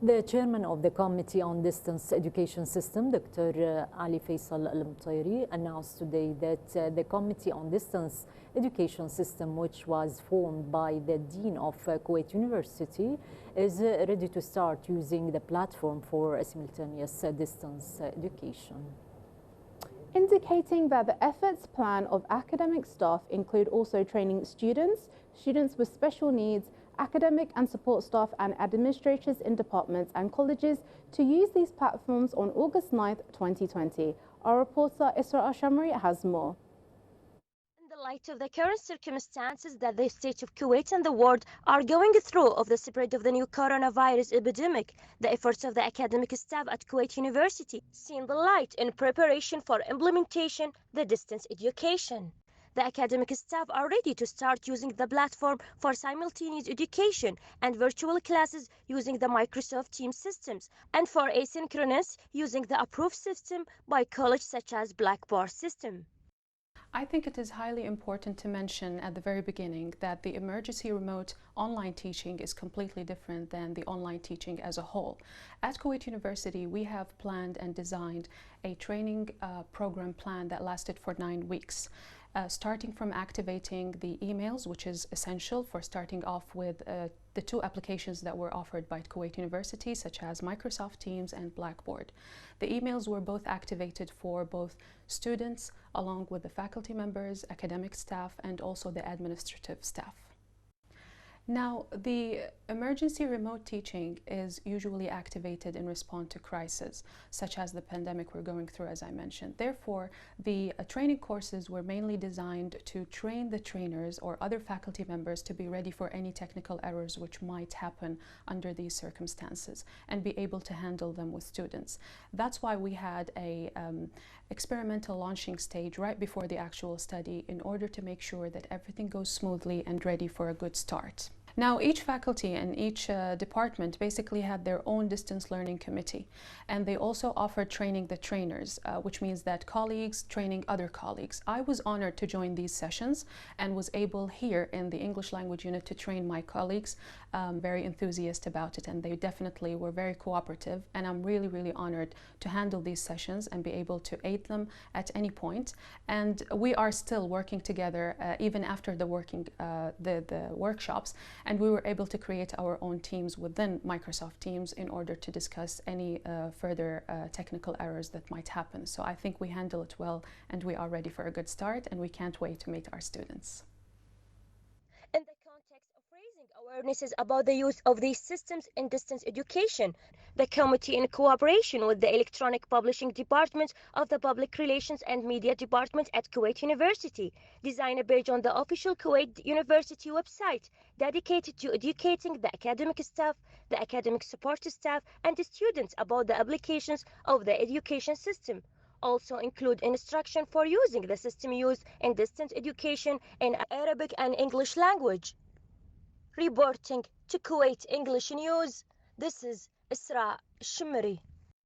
The chairman of the Committee on Distance Education System, Dr. Ali Faisal Al-Mtairi, announced today that the Committee on Distance Education System, which was formed by the Dean of Kuwait University, is ready to start using the platform for simultaneous distance education. Indicating that the efforts plan of academic staff include also training students with special needs, academic and support staff and administrators in departments and colleges to use these platforms on August 9th, 2020. Our reporter Isra Ashamri has more. In the light of the current circumstances that the state of Kuwait and the world are going through of the spread of the new coronavirus epidemic, the efforts of the academic staff at Kuwait University seen the light in preparation for implementation the distance education. The academic staff are ready to start using the platform for simultaneous education and virtual classes using the Microsoft Teams systems, and for asynchronous using the approved system by colleges such as Blackboard system. I think it is highly important to mention at the very beginning that the emergency remote online teaching is completely different than the online teaching as a whole. At Kuwait University, we have planned and designed a training program plan that lasted for 9 weeks. Starting from activating the emails, which is essential for starting off with the 2 applications that were offered by Kuwait University, such as Microsoft Teams and Blackboard. The emails were both activated for both students, along with the faculty members, academic staff, and also the administrative staff. Now, the emergency remote teaching is usually activated in response to crises, such as the pandemic we're going through, as I mentioned. Therefore, the training courses were mainly designed to train the trainers or other faculty members to be ready for any technical errors which might happen under these circumstances and be able to handle them with students. That's why we had a experimental launching stage right before the actual study in order to make sure that everything goes smoothly and ready for a good start. Now, each faculty and each department basically had their own distance learning committee, and they also offered training the trainers, which means that colleagues training other colleagues. I was honored to join these sessions and was able here in the English language unit to train my colleagues, very enthusiastic about it, and they definitely were very cooperative, and I'm really, really honored to handle these sessions and be able to aid them at any point. And we are still working together even after the workshops. And we were able to create our own teams within Microsoft Teams in order to discuss any further technical errors that might happen. So I think we handle it well, and we are ready for a good start, and we can't wait to meet our students. In the context of raising awarenesses about the use of these systems in distance education, the committee, in cooperation with the Electronic Publishing Department of the Public Relations and Media Department at Kuwait University, designed a page on the official Kuwait University website dedicated to educating the academic staff, the academic support staff, and the students about the applications of the education system. Also include instruction for using the system used in distance education in Arabic and English language. Reporting to Kuwait English News, this is Isra Shimri.